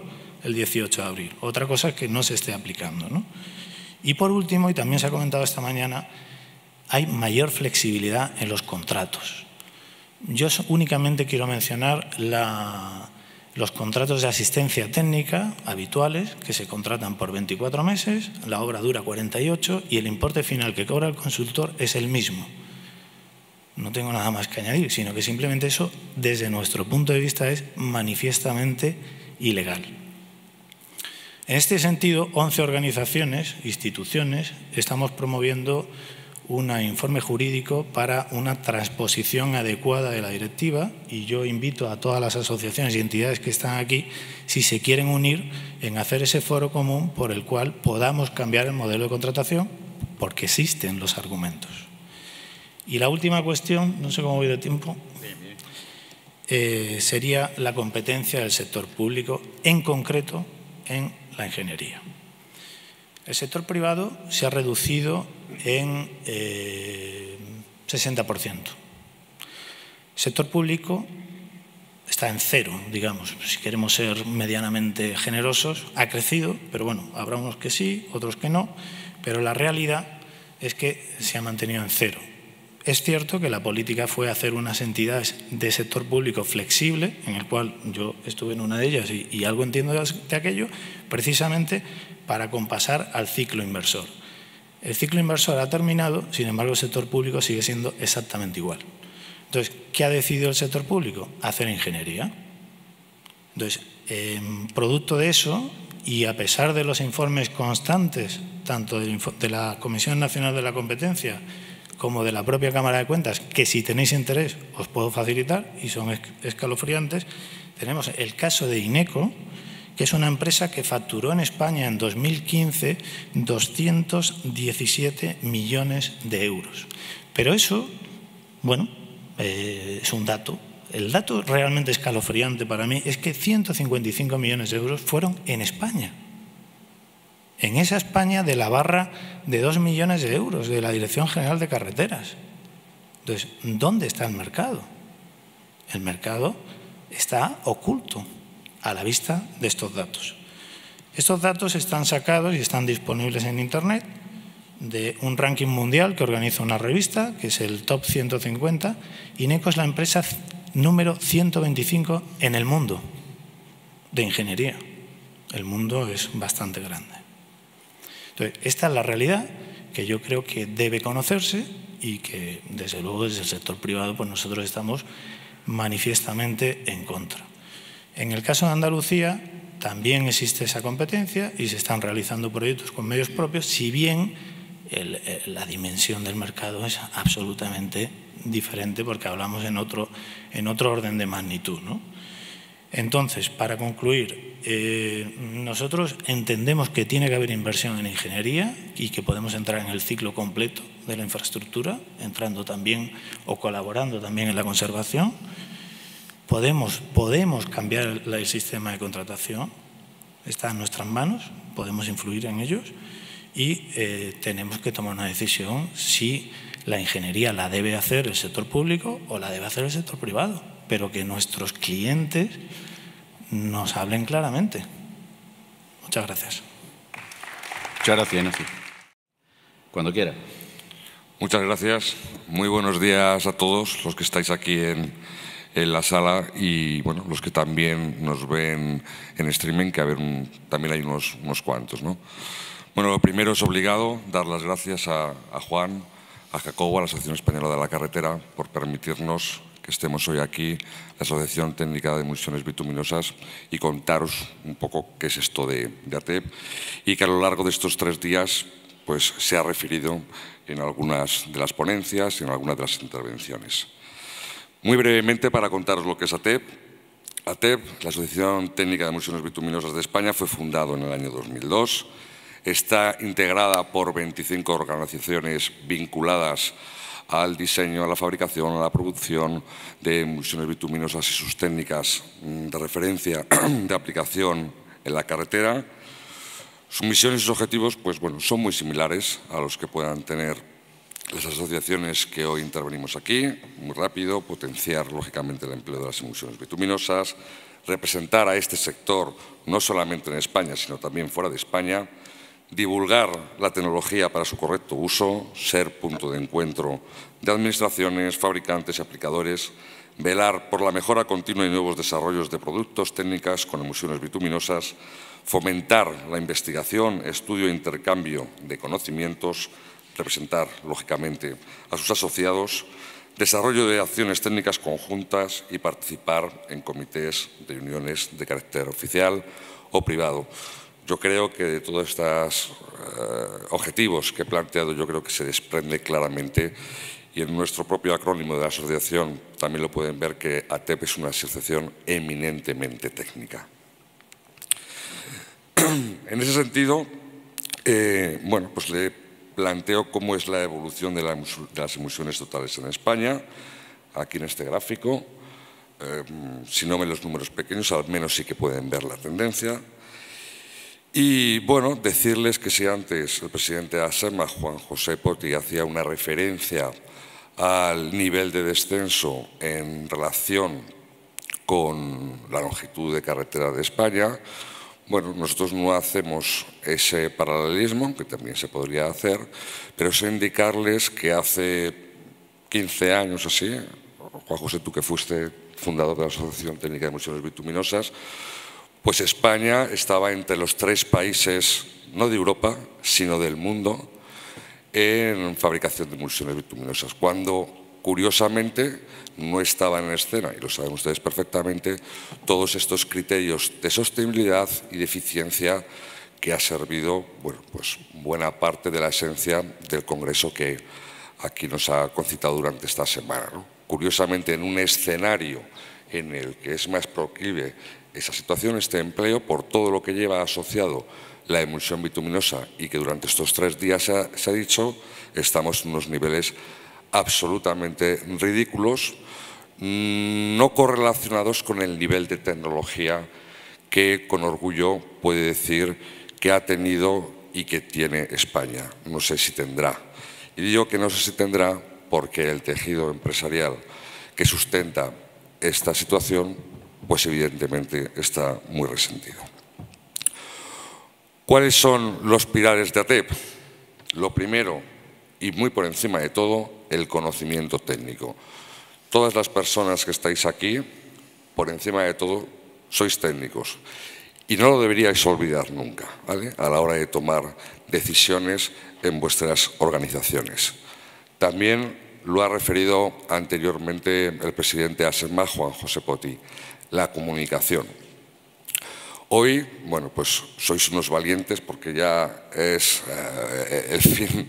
el 18 de abril. Otra cosa es que no se esté aplicando, ¿no? Y por último, y también se ha comentado esta mañana, hay mayor flexibilidad en los contratos. Yo únicamente quiero mencionar los contratos de asistencia técnica habituales, que se contratan por 24 meses, la obra dura 48 y el importe final que cobra el consultor es el mismo. No tengo nada más que añadir, sino que simplemente eso, desde nuestro punto de vista, es manifiestamente ilegal. En este sentido, 11 organizaciones, instituciones, estamos promoviendo un informe jurídico para una transposición adecuada de la directiva, y yo invito a todas las asociaciones y entidades que están aquí, si se quieren unir, en hacer ese foro común por el cual podamos cambiar el modelo de contratación, porque existen los argumentos. Y la última cuestión, no sé cómo voy de tiempo, sería la competencia del sector público, en concreto en la ingeniería. El sector privado se ha reducido en 60%. El sector público está en cero, digamos, si queremos ser medianamente generosos. Ha crecido, pero bueno, habrá unos que sí, otros que no, pero la realidad es que se ha mantenido en cero. Es cierto que la política fue hacer unas entidades de sector público flexible, en el cual yo estuve en una de ellas y algo entiendo de aquello, precisamente para compasar al ciclo inversor. El ciclo inversor ha terminado, sin embargo el sector público sigue siendo exactamente igual. Entonces, ¿qué ha decidido el sector público? Hacer ingeniería. Entonces, producto de eso, y a pesar de los informes constantes, tanto de la Comisión Nacional de la Competencia como de la propia Cámara de Cuentas, que si tenéis interés os puedo facilitar y son escalofriantes, tenemos el caso de Ineco, que es una empresa que facturó en España en 2015 217 millones de euros. Pero eso, bueno, es un dato. El dato realmente escalofriante para mí es que 155 millones de euros fueron en España. En esa España de la barra de 2 millones de euros de la Dirección General de Carreteras. Entonces, ¿dónde está el mercado? El mercado está oculto a la vista de estos datos. Estos datos están sacados y están disponibles en Internet de un ranking mundial que organiza una revista, que es el Top 150. Ineco es la empresa número 125 en el mundo de ingeniería. El mundo es bastante grande. Entonces, esta es la realidad que yo creo que debe conocerse y que, desde luego, desde el sector privado, pues nosotros estamos manifiestamente en contra. En el caso de Andalucía también existe esa competencia y se están realizando proyectos con medios propios, si bien la dimensión del mercado es absolutamente diferente porque hablamos en otro orden de magnitud, ¿no? Entonces, para concluir, nosotros entendemos que tiene que haber inversión en ingeniería y que podemos entrar en el ciclo completo de la infraestructura, entrando también o colaborando también en la conservación. Podemos cambiar el sistema de contratación, está en nuestras manos, podemos influir en ellos y tenemos que tomar una decisión si la ingeniería la debe hacer el sector público o la debe hacer el sector privado, pero que nuestros clientes nos hablen claramente. Muchas gracias. Muchas gracias, Ignacio. Cuando quiera. Muchas gracias. Muy buenos días a todos los que estáis aquí en la sala y bueno, los que también nos ven en streaming, que también hay unos cuantos, ¿no? Bueno, lo primero es obligado dar las gracias a Juan, a Jacobo, a la Asociación Española de la Carretera, por permitirnos que estemos hoy aquí, la Asociación Técnica de Municiones Bituminosas, y contaros un poco qué es esto de ATEP, y que a lo largo de estos 3 días pues, se ha referido en algunas de las ponencias y en algunas de las intervenciones. Muy brevemente, para contaros lo que es ATEP. ATEP, la Asociación Técnica de Municiones Bituminosas de España, fue fundado en el año 2002. Está integrada por 25 organizaciones vinculadas al diseño, a la fabricación, a la producción de municiones bituminosas y sus técnicas de referencia de aplicación en la carretera. Sus misiones y sus objetivos pues, bueno, son muy similares a los que puedan tener las asociaciones que hoy intervenimos aquí. Muy rápido, potenciar lógicamente el empleo de las municiones bituminosas, representar a este sector no solamente en España, sino también fuera de España, divulgar la tecnología para su correcto uso, ser punto de encuentro de administraciones, fabricantes y aplicadores velar por la mejora continua y nuevos desarrollos de productos, técnicas con emulsiones bituminosas, fomentar la investigación, estudio e intercambio de conocimientos, representar, lógicamente, a sus asociados, desarrollo de acciones técnicas conjuntas y participar en comités de reuniones de carácter oficial o privado. Yo creo que de todos estos objetivos que he planteado, yo creo que se desprende claramente, y en nuestro propio acrónimo de la asociación también lo pueden ver, que ATEP es una asociación eminentemente técnica. En ese sentido, bueno, pues le planteo cómo es la evolución de las emisiones totales en España, aquí en este gráfico. Si no ven los números pequeños, al menos sí que pueden ver la tendencia. Y, bueno, decirles que si antes el presidente de ASEMA, Juan José Poti, hacía una referencia al nivel de descenso en relación con la longitud de carretera de España, bueno, nosotros no hacemos ese paralelismo, que también se podría hacer, pero es indicarles que hace 15 años así, Juan José, tú que fuiste fundador de la Asociación Técnica de Emulsiones Bituminosas, pues España estaba entre los 3 países, no de Europa, sino del mundo, en fabricación de emulsiones bituminosas, cuando, curiosamente, no estaban en escena, y lo saben ustedes perfectamente, todos estos criterios de sostenibilidad y de eficiencia que ha servido, bueno, pues buena parte de la esencia del congreso que aquí nos ha concitado durante esta semana, ¿no? Curiosamente, en un escenario en el que es más proclive esa situación, este empleo, por todo lo que lleva asociado la emulsión bituminosa, y que durante estos 3 días se ha dicho, estamos en unos niveles absolutamente ridículos, no correlacionados con el nivel de tecnología que con orgullo puede decir que ha tenido y que tiene España. No sé si tendrá. Y digo que no sé si tendrá porque el tejido empresarial que sustenta esta situación, pues evidentemente está muy resentido. ¿Cuáles son los pilares de ATEP? Lo primero, y muy por encima de todo, el conocimiento técnico. Todas las personas que estáis aquí, por encima de todo, sois técnicos. Y no lo deberíais olvidar nunca, ¿vale?, a la hora de tomar decisiones en vuestras organizaciones. También lo ha referido anteriormente el presidente de ASEMA, Juan José Poti, la comunicación. Hoy, bueno, pues sois unos valientes porque ya es el fin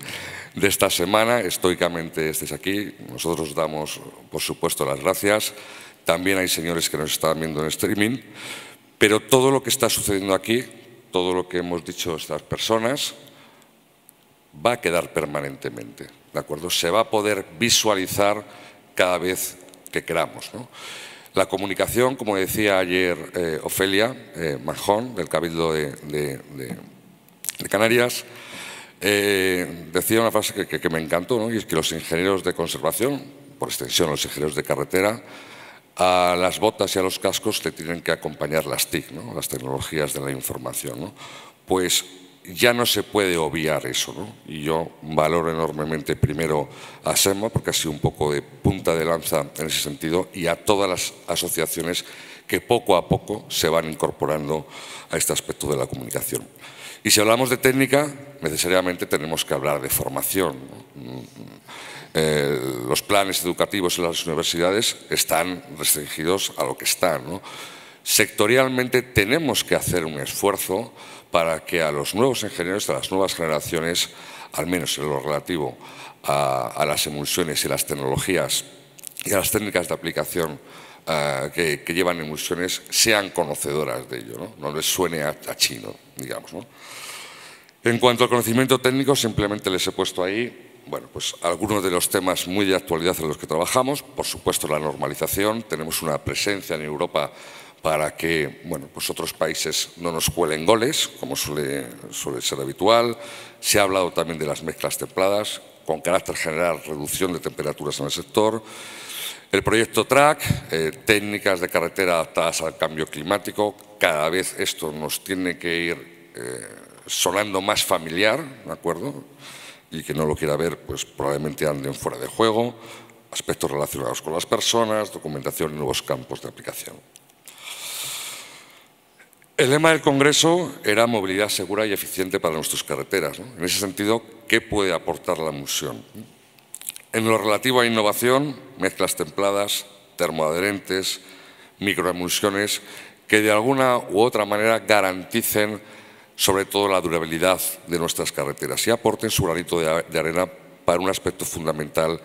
de esta semana, estoicamente estéis aquí. Nosotros os damos, por supuesto, las gracias. También hay señores que nos están viendo en streaming, pero todo lo que está sucediendo aquí, todo lo que hemos dicho estas personas, va a quedar permanentemente, ¿de acuerdo? Se va a poder visualizar cada vez que queramos, ¿no? La comunicación, como decía ayer Ofelia Manjón, del Cabildo de Canarias, decía una frase que me encantó, ¿no?, y es que los ingenieros de conservación, por extensión los ingenieros de carretera, a las botas y a los cascos le tienen que acompañar las TIC, ¿no?, las tecnologías de la información, ¿no? Pues ya no se puede obviar eso, ¿no? Y yo valoro enormemente primero a ASEMA, porque ha sido un poco de punta de lanza en ese sentido, y a todas las asociaciones que poco a poco se van incorporando a este aspecto de la comunicación. Y si hablamos de técnica, necesariamente tenemos que hablar de formación, ¿no? Los planes educativos en las universidades están restringidos a lo que están, ¿no? Sectorialmente tenemos que hacer un esfuerzo para que a los nuevos ingenieros, a las nuevas generaciones, al menos en lo relativo a las emulsiones y las tecnologías y a las técnicas de aplicación que llevan emulsiones, sean conocedoras de ello, ¿no? No les suene a chino, digamos, ¿no? En cuanto al conocimiento técnico, simplemente les he puesto ahí, bueno, pues algunos de los temas muy de actualidad en los que trabajamos. Por supuesto, la normalización. Tenemos una presencia en Europa para que, bueno, pues otros países no nos cuelen goles, como suele ser habitual. Se ha hablado también de las mezclas templadas, con carácter general, reducción de temperaturas en el sector. El proyecto TRAC, técnicas de carretera adaptadas al cambio climático. Cada vez esto nos tiene que ir sonando más familiar, ¿de acuerdo? Y que no lo quiera ver, pues probablemente anden fuera de juego. aspectos relacionados con las personas, documentación y nuevos campos de aplicación. El lema del Congreso era movilidad segura y eficiente para nuestras carreteras, ¿no? En ese sentido, ¿qué puede aportar la emulsión? En lo relativo a innovación, mezclas templadas, termoadherentes, microemulsiones, que de alguna u otra manera garanticen sobre todo la durabilidad de nuestras carreteras y aporten su granito de arena para un aspecto fundamental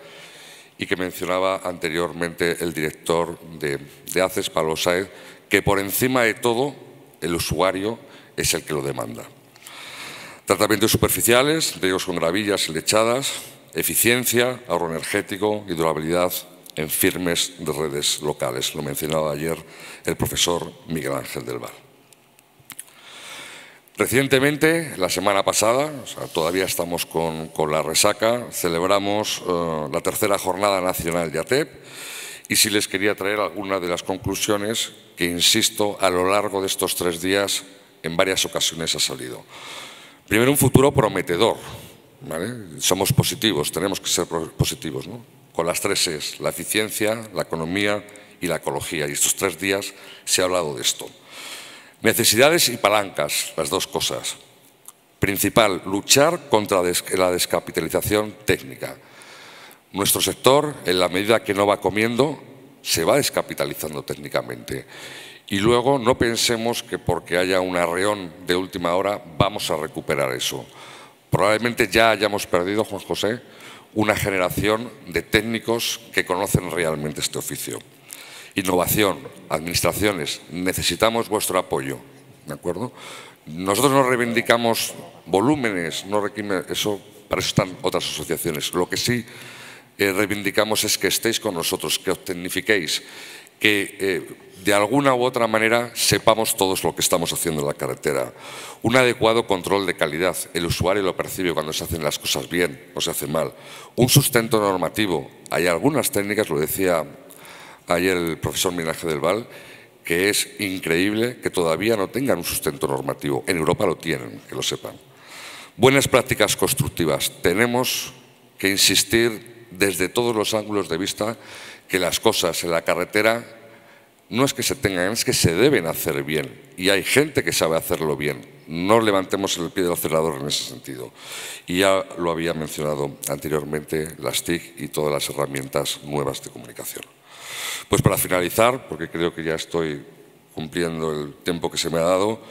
y que mencionaba anteriormente el director de ACES, Pablo Sáez, que por encima de todo el usuario es el que lo demanda. Tratamientos superficiales, riegos con gravillas y lechadas, eficiencia, ahorro energético y durabilidad en firmes de redes locales. Lo mencionaba ayer el profesor Miguel Ángel del Val. Recientemente, la semana pasada, todavía estamos con la resaca, celebramos la tercera jornada nacional de ATEP y sí les quería traer algunas de las conclusiones que, insisto, a lo largo de estos 3 días en varias ocasiones ha salido. Primero, un futuro prometedor, ¿vale? Somos positivos, tenemos que ser positivos, ¿no? Con las 3 Es, la eficiencia, la economía y la ecología. Y estos 3 días se ha hablado de esto. Necesidades y palancas, las 2 cosas. Principal, luchar contra la descapitalización técnica. Nuestro sector, en la medida que no va comiendo, se va descapitalizando técnicamente. Y luego no pensemos que porque haya un arreón de última hora vamos a recuperar eso. Probablemente ya hayamos perdido, Juan José, una generación de técnicos que conocen realmente este oficio. Innovación, administraciones, necesitamos vuestro apoyo, ¿de acuerdo? Nosotros no reivindicamos volúmenes, para eso están otras asociaciones. Lo que sí reivindicamos es que estéis con nosotros, que os tecnifiquéis, que de alguna u otra manera sepamos todos lo que estamos haciendo en la carretera. Un adecuado control de calidad. El usuario lo percibe cuando se hacen las cosas bien o se hacen mal. Un sustento normativo. Hay algunas técnicas, lo decía ayer el profesor Miguel Ángel del Val, que es increíble que todavía no tengan un sustento normativo. En Europa lo tienen, que lo sepan. Buenas prácticas constructivas. Tenemos que insistir desde todos los ángulos de vista que las cosas en la carretera no es que se tengan, es que se deben hacer bien. Y hay gente que sabe hacerlo bien. No levantemos el pie del acelerador en ese sentido. Y ya lo había mencionado anteriormente las TIC y todas las herramientas nuevas de comunicación. Pues para finalizar, porque creo que ya estoy cumpliendo el tiempo que se me ha dado,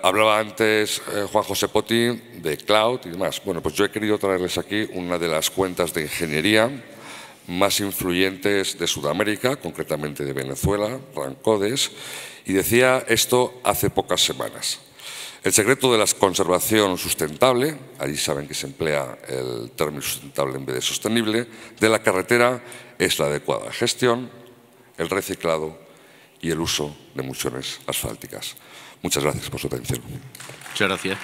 hablaba antes Juan José Poti de cloud y demás. Bueno, pues yo he querido traerles aquí una de las cuentas de ingeniería más influyentes de Sudamérica, concretamente de Venezuela, Rancodes, y decía esto hace pocas semanas. El secreto de la conservación sustentable, allí saben que se emplea el término sustentable en vez de sostenible, de la carretera es la adecuada gestión, el reciclado y el uso de emulsiones asfálticas. Muchas gracias por su atención. Muchas gracias.